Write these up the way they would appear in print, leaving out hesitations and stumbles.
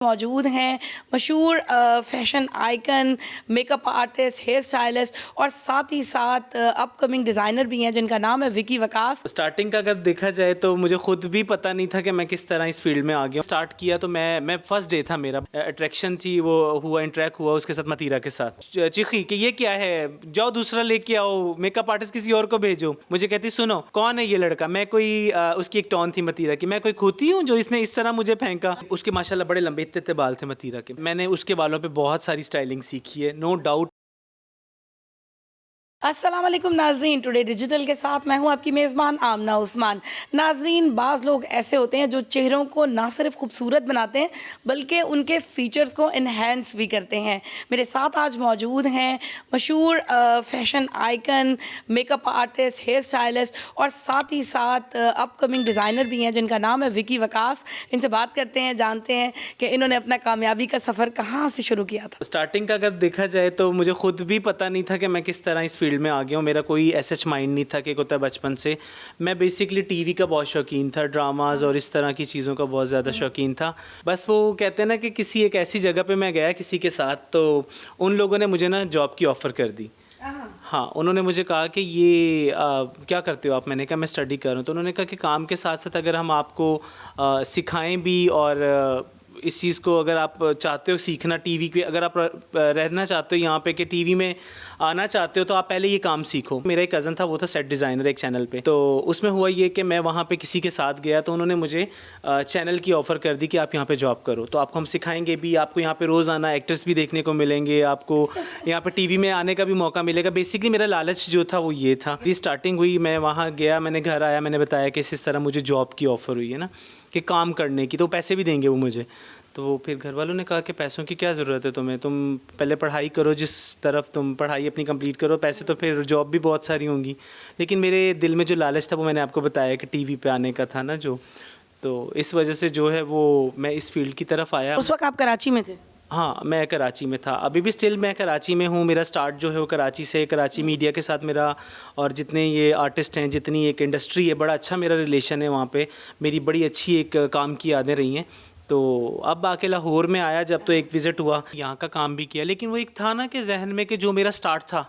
मौजूद हैं मशहूर fashion icon, makeup artist, hair stylist और साथ ही साथ अपकमिंग डिज़ाइनर भी हैं जिनका नाम है विकी वकास। स्टार्टिंग का अगर देखा जाए तो मुझे खुद भी पता नहीं था कि मैं किस तरह इस फील्ड में आ गया। स्टार्ट किया तो मैं फर्स्ट डे था, मेरा अट्रैक्शन थी, वो हुआ इंटरेक्ट हुआ उसके साथ, मतीरा के साथ चीखी कि ये क्या है, जाओ दूसरा लेके आओ, मेकअप आर्टिस्ट किसी और को भेजो। मुझे कहती सुनो कौन है ये लड़का, मैं कोई उसकी एक टोन थी मतीरा की, मैं कोई खोती हूँ जो इसने इस तरह मुझे फेंका। उसके माशाल्लाह बड़े लंबे इतने बाल थे मतीरा के। मैंने उसके बालों पे बहुत सारी स्टाइलिंग सीखी है, नो डाउट। अस्सलाम वालेकुम नाजरीन, टुडे डिजिटल के साथ मैं हूं आपकी मेज़बान आमना उस्मान। नाजरीन, बाज़ लोग ऐसे होते हैं जो चेहरों को ना सिर्फ खूबसूरत बनाते हैं बल्कि उनके फ़ीचर्स को इन्हेंस भी करते हैं। मेरे साथ आज मौजूद हैं मशहूर fashion icon, makeup artist, hair stylist और साथ ही साथ अपकमिंग डिज़ाइनर भी हैं जिनका नाम है विकी वकास। इनसे बात करते हैं, जानते हैं कि इन्होंने अपना कामयाबी का सफ़र कहाँ से शुरू किया था। स्टार्टिंग का अगर देखा जाए तो मुझे खुद भी पता नहीं था कि मैं किस तरह इस फील्ड में आ गया हूँ। मेरा कोई ऐसा माइंड नहीं था कि होता है। बचपन से मैं बेसिकली टीवी का बहुत शौकीन था, ड्रामाज और इस तरह की चीज़ों का बहुत ज़्यादा शौकीन था। बस वो कहते हैं ना कि किसी एक ऐसी जगह पे मैं गया किसी के साथ, तो उन लोगों ने मुझे ना जॉब की ऑफ़र कर दी। हाँ, उन्होंने मुझे कहा कि ये क्या करते हो आप? मैंने कहा मैं स्टडी कर रहा हूँ। तो उन्होंने कहा कि काम के साथ साथ अगर हम आपको सिखाएं भी और इस चीज़ को अगर आप चाहते हो सीखना, टीवी पे अगर आप रहना चाहते हो यहाँ पे कि टीवी में आना चाहते हो, तो आप पहले ये काम सीखो। मेरा एक कज़न था, वो था सेट डिज़ाइनर एक चैनल पे। तो उसमें हुआ ये कि मैं वहाँ पे किसी के साथ गया तो उन्होंने मुझे चैनल की ऑफ़र कर दी कि आप यहाँ पे जॉब करो, तो आपको हम सिखाएंगे भी, आपको यहाँ पे रोज़ आना, एक्टर्स भी देखने को मिलेंगे, आपको यहाँ पे टीवी में आने का भी मौका मिलेगा। बेसिकली मेरा लालच जो था वो ये था। ये स्टार्टिंग हुई, मैं वहाँ गया, मैंने घर आया, मैंने बताया कि इस तरह मुझे जॉब की ऑफ़र हुई है ना, कि काम करने की, तो पैसे भी देंगे वो मुझे। तो फिर घर वालों ने कहा कि पैसों की क्या ज़रूरत है तुम्हें, तुम पहले पढ़ाई करो, जिस तरफ तुम पढ़ाई अपनी कंप्लीट करो, पैसे तो फिर जॉब भी बहुत सारी होंगी। लेकिन मेरे दिल में जो लालच था वो मैंने आपको बताया कि टीवी पे आने का था ना जो, तो इस वजह से जो है वो मैं इस फील्ड की तरफ आया। उस वक्त आप कराची में थे? हाँ, मैं कराची में था, अभी भी स्टिल मैं कराची में हूँ। मेरा स्टार्ट जो है वो कराची से, कराची मीडिया के साथ मेरा और जितने ये आर्टिस्ट हैं, जितनी एक इंडस्ट्री है, बड़ा अच्छा मेरा रिलेशन है वहाँ पे। मेरी बड़ी अच्छी एक काम की यादें रही हैं। तो अब आके लाहौर में आया जब, तो एक विज़िट हुआ, यहाँ का काम भी किया। लेकिन वो एक था ना कि जहन में कि जो मेरा स्टार्ट था,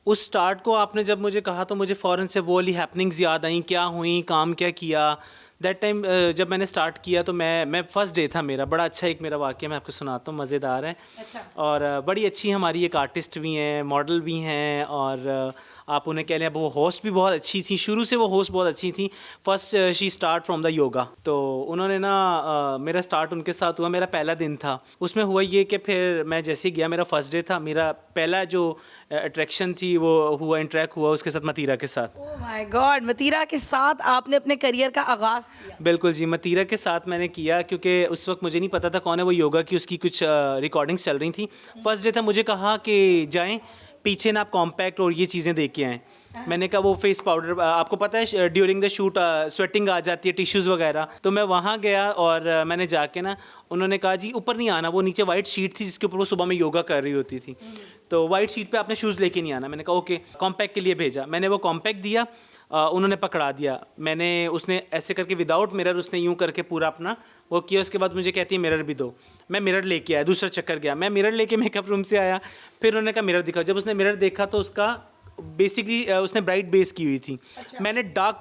उस स्टार्ट को आपने जब मुझे कहा तो मुझे फ़ौरन से वो वाली हैपनिंग्स याद आई, क्या हुई, काम क्या किया। दैट टाइम जब मैंने स्टार्ट किया तो मैं फर्स्ट डे था मेरा। बड़ा अच्छा एक मेरा वाक़या मैं आपको सुनाता हूँ, मज़ेदार है। अच्छा। और बड़ी अच्छी हमारी एक आर्टिस्ट भी हैं, मॉडल भी हैं, और आप उन्हें कह लें, अब वो होस्ट भी बहुत अच्छी थी, शुरू से वो होस्ट बहुत अच्छी थी। First she start from the yoga. तो उन्होंने ना मेरा स्टार्ट उनके साथ हुआ, मेरा पहला दिन था। उसमें हुआ ये कि फिर मैं जैसे ही गया, मेरा फर्स्ट डे था, मेरा पहला जो अट्रैक्शन थी वो हुआ, इंटरेक्ट हुआ उसके साथ, मतीरा के साथ। ओह माय गॉड, मतीरा के साथ आपने अपने करियर का आगाज़ किया। बिल्कुल जी, मतीरा के साथ मैंने किया, क्योंकि उस वक्त मुझे नहीं पता था कौन है वो, योगा की उसकी कुछ रिकॉर्डिंग्स चल रही थी। फर्स्ट डे था, मुझे कहा कि जाएं पीछे ना आप कॉम्पैक्ट और ये चीज़ें दे के आएँ। मैंने कहा वो फेस पाउडर, आपको पता है ड्यूरिंग द शूट स्वेटिंग आ जाती है, टिश्यूज़ वगैरह। तो मैं वहाँ गया और मैंने जाके ना, उन्होंने कहा जी ऊपर नहीं आना, वो नीचे वाइट शीट थी जिसके ऊपर वो सुबह में योगा कर रही होती थी, तो वाइट शीट पे आपने शूज़ लेके नहीं आना। मैंने कहा ओके, कॉम्पैक्ट के लिए भेजा। मैंने वो कॉम्पैक्ट दिया, उन्होंने पकड़ा दिया। मैंने, उसने ऐसे करके विदाउट मिरर उसने यूँ करके पूरा अपना वो किया। उसके बाद मुझे कहती है मिरर भी दो। मैं मिरर लेके आया, दूसरा चक्कर गया, मैं मिरर लेके मेकअप रूम से आया। फिर उन्होंने कहा मिरर दिखाओ। जब उसने मिरर देखा तो उसका बेसिकली उसने ब्राइट बेस की हुई थी। अच्छा। मैंने डार्क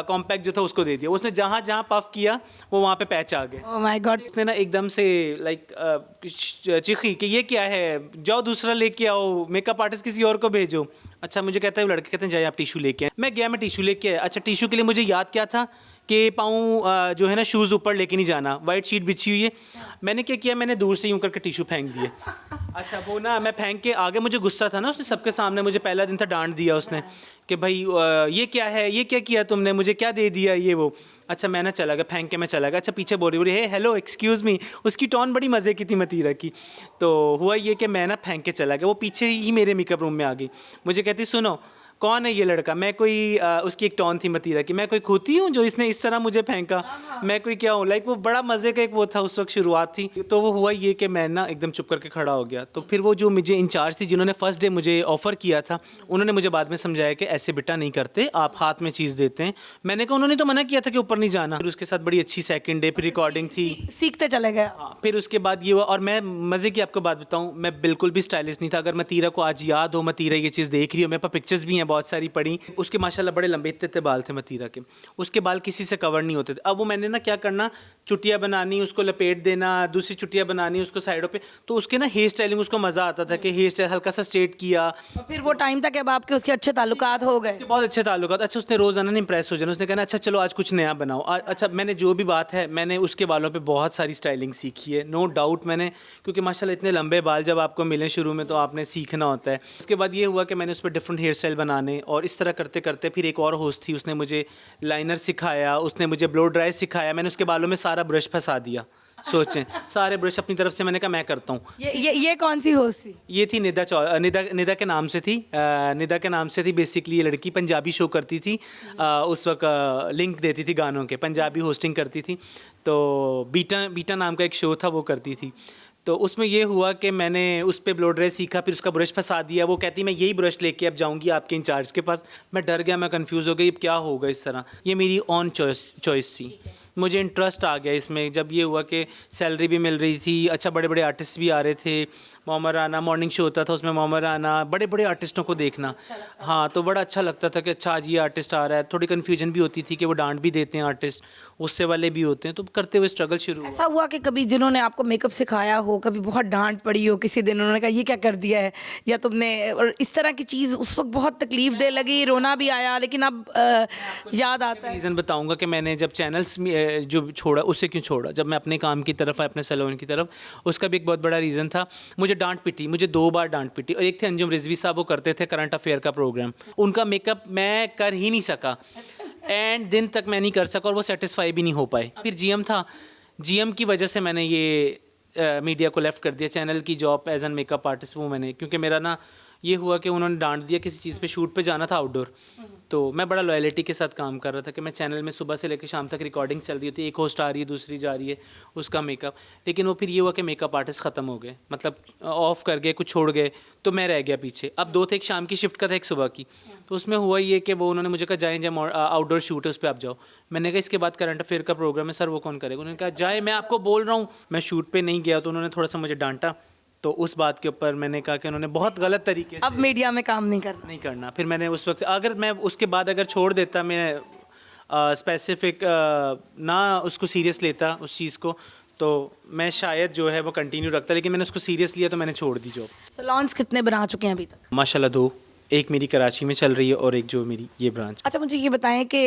कॉम्पैक्ट जो था उसको दे दिया। उसने जहाँ जहाँ पफ किया वो वहाँ पे पैच आ गए। Oh my God. उसने ना एकदम से लाइक चीखी कि ये क्या है, जाओ दूसरा लेके आओ, मेकअप आर्टिस्ट किसी और को भेजो। अच्छा, मुझे कहता है, वो लड़के कहते हैं जाइए आप टिशू लेके आए। मैं गया, मैं टिशू लेके आया। अच्छा, टिशू के लिए मुझे याद क्या था कि पाँव जो है ना शूज़ ऊपर लेके नहीं जाना, वाइट शीट बिछी हुई है। मैंने क्या किया, मैंने दूर से यूँ करके टिशू फेंक दिए। अच्छा, वो ना मैं फेंक के आगे, मुझे गुस्सा था ना, उसने सबके सामने, मुझे पहला दिन था, डांट दिया उसने कि भाई ये क्या है, ये क्या किया तुमने, मुझे क्या दे दिया ये वो। अच्छा, मैं ना चला गया, फेंक के मैं चला गया। अच्छा, पीछे बोल रही है हेलो एक्सक्यूज़ मी, उसकी टोन बड़ी मज़े की थी मतीरा की। तो हुआ ये कि मैं ना फेंक के चला गया, वो पीछे ही मेरे मेकअप रूम में आ गई। मुझे कहती सुनो कौन है ये लड़का, मैं कोई उसकी एक टोन थी मतीरा की, मैं कोई खोती हूँ जो इसने इस तरह मुझे फेंका, मैं कोई क्या हूँ, लाइक वो बड़ा मज़े का एक वो था उस वक्त शुरुआत थी। तो वो हुआ ये कि मैं ना एकदम चुप करके खड़ा हो गया। तो फिर वो जो मुझे इंचार्ज थी जिन्होंने फर्स्ट डे मुझे ऑफ़र किया था, उन्होंने मुझे बाद में समझाया कि ऐसे बेटा नहीं करते, आप हाथ में चीज़ देते हैं। मैंने कहा उन्होंने तो मना किया था कि ऊपर नहीं जाना। फिर उसके साथ बड़ी अच्छी सेकेंड डे फिर रिकॉर्डिंग थी। सीखते चले गए। हाँ, फिर उसके बाद ये हुआ। और मैं मज़े की आपको बात बताऊँ, मैं बिल्कुल भी स्टाइलिश नहीं था। अगर मतीरा को आज याद हो, मतीरा ये चीज़ देख रही हो, मेरे पास पिक्चर्स भी हैं बहुत सारी पड़ी। उसके माशाल्लाह बड़े लंबे इतने बाल थे मतीरा के, उसके बाल किसी से कवर नहीं होते थे। अब वो मैंने ना क्या करना, चुटिया बनानी, उसको लपेट देना, दूसरी चुटिया बनानी उसको साइडों पे। तो उसके ना हेयर स्टाइलिंग उसको मज़ा आता था कि हेयर स्टाइल हल्का सा स्ट्रेट किया। और फिर वो टाइम तक अब आपके उसके अच्छे ताल्लुकात हो गए। उसके बहुत अच्छे ताल्लुकात। अच्छा उसने रोज़ाना इम्प्रेस हो जाना, उसने कहना अच्छा चलो आज कुछ नया बनाओ। अच्छा मैंने जो भी बात है, मैंने उसके बालों पे बहुत सारी स्टाइलिंग सीखी है, नो डाउट मैंने, क्योंकि माशाल्लाह इतने लंबे बाल जब आपको मिले शुरू में तो आपने सीखना होता है। उसके बाद ये हुआ कि मैंने उस पर डिफरेंट हेयर स्टाइल बनाने, और इस तरह करते करते फिर एक और होस्ट थी, उसने मुझे लाइनर सिखाया, उसने मुझे ब्लो ड्राई सिखाया। मैंने उसके बालों में सारा ब्रश फंसा दिया। सोचें, सारे ब्रश अपनी तरफ से, मैंने कहा मैं करता हूँ। ये कौन सी होस्ट थी? ये थी निदा के नाम से थी। निदा के नाम से थी बेसिकली। ये लड़की पंजाबी शो करती थी, उस वक्त लिंक देती थी गानों के, पंजाबी होस्टिंग करती थी। तो बीटा नाम का एक शो था, वो करती थी। तो उसमें ये हुआ कि मैंने उस पर ब्लो ड्राई सीखा, फिर उसका ब्रश फंसा दिया। वो कहती मैं यही ब्रश लेके अब जाऊंगी आपके इंचार्ज के पास। मैं डर गया, मैं कंफ्यूज हो गई, अब क्या होगा इस तरह। ये मेरी ऑन चॉइस थी, मुझे इंटरेस्ट आ गया इसमें। जब ये हुआ कि सैलरी भी मिल रही थी, अच्छा बड़े बड़े आर्टिस्ट भी आ रहे थे, मोहम्मद राना मॉर्निंग शो होता था, उसमें मोहम्मद राना, बड़े बड़े आर्टिस्टों को देखना, हाँ तो बड़ा अच्छा लगता था कि अच्छा आज ये आर्टिस्ट आ रहा है। थोड़ी कन्फ्यूजन भी होती थी कि वो डांट भी देते हैं आर्टिस्ट, उससे वाले भी होते हैं, तो करते हुए स्ट्रगल शुरू हुआ। ऐसा हुआ कि कभी जिन्होंने आपको मेकअप सिखाया हो, कभी बहुत डांट पड़ी हो, किसी दिन उन्होंने कहा ये क्या कर दिया है, या तुमने, और इस तरह की चीज़ उस वक्त बहुत तकलीफ दे लगी, रोना भी आया, लेकिन अब याद आता है? रीज़न बताऊंगा कि मैंने जब चैनल्स जो छोड़ा, उससे क्यों छोड़ा, जब मैं अपने काम की तरफ आया, अपने सैलून की तरफ, उसका भी एक बहुत बड़ा रीज़न था। मुझे डांट पिटी, मुझे 2 बार डांट पिटी। और एक थे अंजुम रिजवी साहब, वो करते थे करंट अफेयर का प्रोग्राम, उनका मेकअप मैं कर ही नहीं सका, एंड दिन तक मैं नहीं कर सका, और वो सेटिस्फाई भी नहीं हो पाए। फिर जीएम था, जीएम की वजह से मैंने ये मीडिया को लेफ्ट कर दिया। चैनल की job as an makeup artist वो मैंने, क्योंकि मेरा ना ये हुआ कि उन्होंने डांट दिया, किसी चीज़ पे शूट पे जाना था आउटडोर, तो मैं बड़ा लॉयल्टी के साथ काम कर रहा था कि मैं चैनल में सुबह से लेकर शाम तक रिकॉर्डिंग चल रही होती है, एक होस्ट आ रही है, दूसरी जा रही है, उसका मेकअप। लेकिन वो फिर ये हुआ कि मेकअप आर्टिस्ट ख़त्म हो गए, मतलब ऑफ कर गए, कुछ छोड़ गए, तो मैं रह गया पीछे। अब 2 थे, एक शाम की शिफ्ट का था, एक सुबह की। तो उसमें हुआ ये कि वो उन्होंने मुझे कहा जाएँ, जब आउटडोर शूट है उस पर आप जाओ। मैंने कहा इसके बाद करंट अफेयर का प्रोग्राम है सर, वो कौन करेगा? उन्होंने कहा जाए, मैं आपको बोल रहा हूँ। मैं शूट पर नहीं गया, तो उन्होंने थोड़ा सा मुझे डांटा। तो उस बात के ऊपर मैंने कहा कि उन्होंने बहुत गलत तरीके से, अब मीडिया में काम नहीं करना। फिर मैंने उस वक्त, अगर मैं उसके बाद अगर छोड़ देता, मैं स्पेसिफिक ना उसको सीरियस लेता उस चीज़ को, तो मैं शायद जो है वो कंटिन्यू रखता। लेकिन मैंने उसको सीरियस लिया, तो मैंने छोड़ दी जॉब। सैलून्स कितने बना चुके हैं अभी तक? माशाल्लाह 2, एक मेरी कराची में चल रही है और एक जो मेरी ये ब्रांच। अच्छा मुझे ये बताएं कि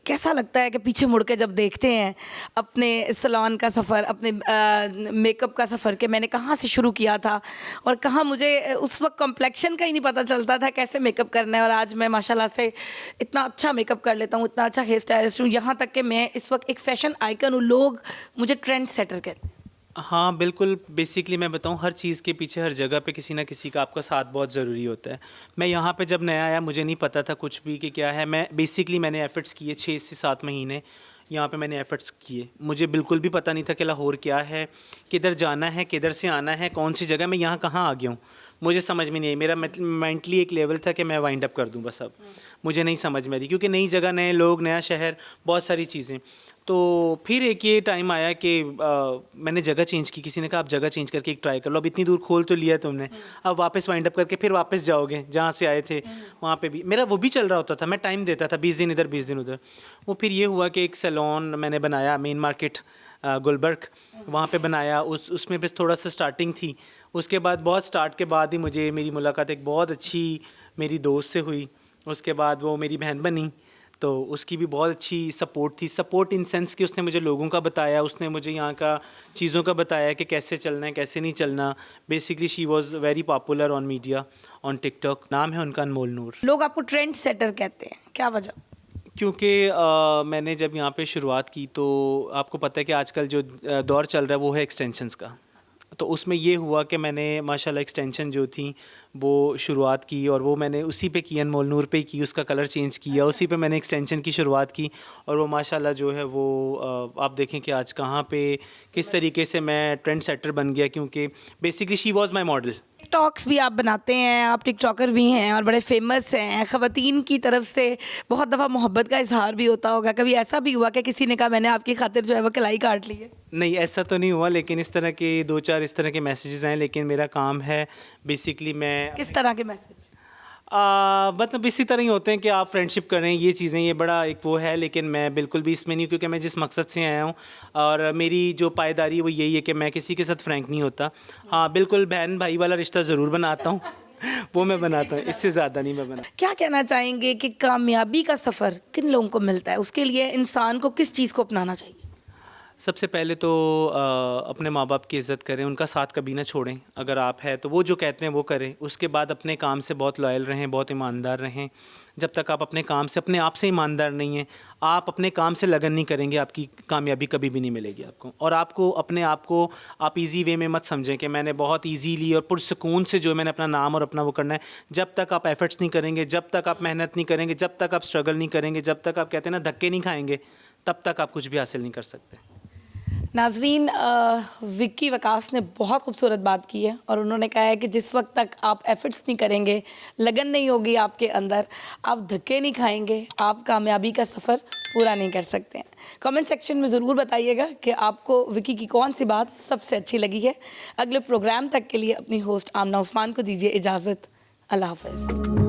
कैसा लगता है कि पीछे मुड़ के जब देखते हैं अपने सैलून का सफ़र, अपने मेकअप का सफ़र, कि मैंने कहाँ से शुरू किया था और कहाँ, मुझे उस वक्त कॉम्प्लेक्शन का ही नहीं पता चलता था कैसे मेकअप करना है, और आज मैं माशाल्लाह से इतना अच्छा मेकअप कर लेता हूँ, इतना अच्छा हेयर स्टाइलिस्ट हूँ, यहाँ तक कि मैं इस वक्त एक फ़ैशन आइकन हूँ, लोग मुझे ट्रेंड सेटर कहते हैं। हाँ बिल्कुल, बेसिकली मैं बताऊँ, हर चीज़ के पीछे हर जगह पे किसी ना किसी का आपका साथ बहुत ज़रूरी होता है। मैं यहाँ पे जब नया आया, मुझे नहीं पता था कुछ भी कि क्या है। मैंने एफ़र्ट्स किए 6 से 7 महीने यहाँ पे मैंने एफ़र्ट्स किए। मुझे बिल्कुल भी पता नहीं था कि लाहौर क्या है, किधर जाना है, किधर से आना है, कौन सी जगह, मैं यहाँ कहाँ आ गया हूँ, मुझे समझ में नहीं आई। मेरा मेंटली एक लेवल था कि मैं वाइंड अप कर दूँ बस। अब मुझे नहीं समझ में आ रही, क्योंकि नई जगह, नए लोग, नया शहर, बहुत सारी चीज़ें। तो फिर एक ये टाइम आया कि मैंने जगह चेंज की। किसी ने कहा आप जगह चेंज करके एक ट्राई कर लो, अब इतनी दूर खोल तो लिया तुमने, अब वापस वाइंड अप करके फिर वापस जाओगे जहाँ से आए थे वहाँ पे भी। मेरा वो भी चल रहा होता था, मैं टाइम देता था, 20 दिन इधर 20 दिन उधर। वो फिर ये हुआ कि एक सैलून मैंने बनाया मेन मार्केट गुलबर्ग, वहाँ पे बनाया। उसमें बस थोड़ा सा स्टार्टिंग थी। उसके बाद बहुत स्टार्ट के बाद ही मुझे मेरी मुलाकात एक बहुत अच्छी मेरी दोस्त से हुई। उसके बाद वो मेरी बहन बनी, तो उसकी भी बहुत अच्छी सपोर्ट थी। सपोर्ट इन सेंस कि उसने मुझे लोगों का बताया, उसने मुझे यहाँ का चीज़ों का बताया कि कैसे चलना है, कैसे नहीं चलना। Basically she was very popular on media, on TikTok. नाम है उनका अनमोल नूर। लोग आपको ट्रेंड सेटर कहते हैं, क्या वजह? क्योंकि मैंने जब यहाँ पे शुरुआत की, तो आपको पता है कि आजकल जो दौर चल रहा है वो है एक्सटेंशंस का। तो उसमें ये हुआ कि मैंने माशाल्लाह एक्सटेंशन जो थी वो शुरुआत की, और वो मैंने उसी पे की, अनमोल नूर पे की, उसका कलर चेंज किया, उसी पे मैंने एक्सटेंशन की शुरुआत की। और वो माशाल्लाह जो है वो आप देखें कि आज कहाँ पे किस तरीके से मैं ट्रेंड सेटर बन गया, क्योंकि basically she was my model. TikToks भी आप बनाते हैं, आप टिकटॉकर भी हैं और बड़े फेमस हैं। ख़वातीन की तरफ से बहुत दफ़ा मोहब्बत का इजहार भी होता होगा, कभी ऐसा भी हुआ कि किसी ने कहा मैंने आपकी खातिर जो है वो कलाई काट ली है? नहीं, ऐसा तो नहीं हुआ, लेकिन इस तरह के 2-4 इस तरह के मैसेजेस आए। लेकिन मेरा काम है बेसिकली मैं किस तरह के मैसेज? मतलब इसी तरह ही होते हैं कि आप फ्रेंडशिप करें, ये चीज़ें, ये बड़ा एक वो है। लेकिन मैं बिल्कुल भी इसमें नहीं, क्योंकि मैं जिस मकसद से आया हूँ और मेरी जो पायदारी है वो यही है कि मैं किसी के साथ फ्रैंक नहीं होता। हाँ, बिल्कुल बहन भाई वाला रिश्ता ज़रूर बनाता हूँ वो मैं बनाता हूँ, इससे ज़्यादा नहीं मैं बनाता। क्या कहना चाहेंगे कि कामयाबी का सफ़र किन लोगों को मिलता है? उसके लिए इंसान को किस चीज़ को अपनाना चाहिए? सबसे पहले तो अपने माँ बाप की इज़्ज़त करें, उनका साथ कभी ना छोड़ें। अगर आप हैं तो वो जो कहते हैं वो करें। उसके बाद अपने काम से बहुत लॉयल रहें, बहुत ईमानदार रहें। जब तक आप अपने काम से, अपने आप से ईमानदार नहीं हैं, आप अपने काम से लगन नहीं करेंगे, आपकी कामयाबी कभी भी नहीं मिलेगी आपको। और आपको अपने आप को आप ईज़ी वे में मत समझें कि मैंने बहुत ईज़ीली और पुरसुकून से जो है मैंने अपना नाम और अपना वो करना है। जब तक आप एफ़र्ट्स नहीं करेंगे, जब तक आप मेहनत नहीं करेंगे, जब तक आप स्ट्रगल नहीं करेंगे, जब तक आप कहते हैं ना धक्के नहीं खाएँगे, तब तक आप कुछ भी हासिल नहीं कर सकते। नाज़रीन, विक्की वकास ने बहुत खूबसूरत बात की है और उन्होंने कहा है कि जिस वक्त तक आप एफ़र्ट्स नहीं करेंगे, लगन नहीं होगी आपके अंदर, आप धक्के नहीं खाएंगे, आप कामयाबी का सफ़र पूरा नहीं कर सकते हैं। कमेंट सेक्शन में ज़रूर बताइएगा कि आपको विक्की की कौन सी बात सबसे अच्छी लगी है। अगले प्रोग्राम तक के लिए अपनी होस्ट आमना उस्मान को दीजिए इजाज़त। अल्लाह हाफ़िज़।